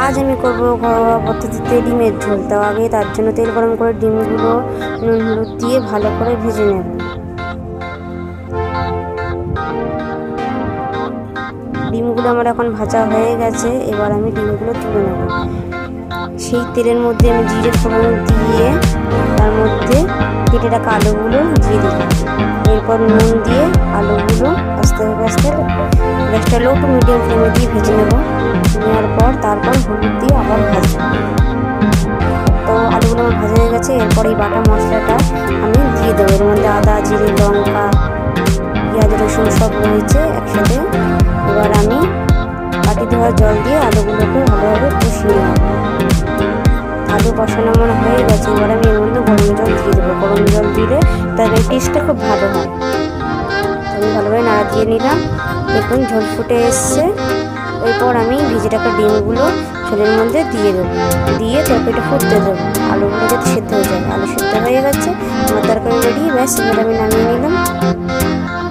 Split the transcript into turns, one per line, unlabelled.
আজ আমি করব ঘরোয়া পদ্ধতিতে ডিমের ঝোল। তাও আগে তার জন্য তেল গরম করে ডিমগুলো নুন হলুদ দিয়ে ভালো করে ভেজে নেব। ডিমগুলো আমার এখন ভাজা হয়ে গেছে, এবার আমি ডিমগুলো তুলে নেব। সেই তেলের মধ্যে আমি জিরে ফোড়ন দিয়ে তার মধ্যে কেটে রাখা আলুগুলো দিয়ে দেব। এরপর নুন দিয়ে আলুগুলো আস্তে আস্তে গ্যাসটা লো টু মিডিয়াম ফ্লেমে দিয়ে ভেজে নেব। নেওয়ার পর তারপর হলুদ দিয়ে আবার ভাজবো। তো আলুগুলো আমার ভাজা হয়ে গেছে। এরপর এই বাটা মশলাটা আমি দিয়ে দেবো। এর মধ্যে আদা, জিরে, লঙ্কা, পেঁয়াজ, রসুন সব রয়েছে একসাথে। এবার আমি বাটি ধোয়া জল দিয়ে আলুগুলোকে ভালোভাবে কষিয়ে নেব। আলু কষানো আমার হয়ে গেছে। এবার আমি এর মধ্যে গরম জল দিয়ে দেবো। গরম জল দিলে তার টেস্টটা খুব ভালো হয়। আমি ভালোভাবে নাড়া দিয়ে নিলাম। দেখুন ঝোল ফুটে এসছে। এরপর আমি ভেজে রাখা ডিমগুলো ঝোলের মধ্যে দিয়ে দেবো। দিয়ে তরকারিটা ফুটতে দেবো। আলুগুলো যাতে সেদ্ধ হয়ে যায়। আলু সেদ্ধ হয়ে গেছে, আমার তরকারি রেডি। ব্যাস, এবার আমি নামিয়ে নিলাম।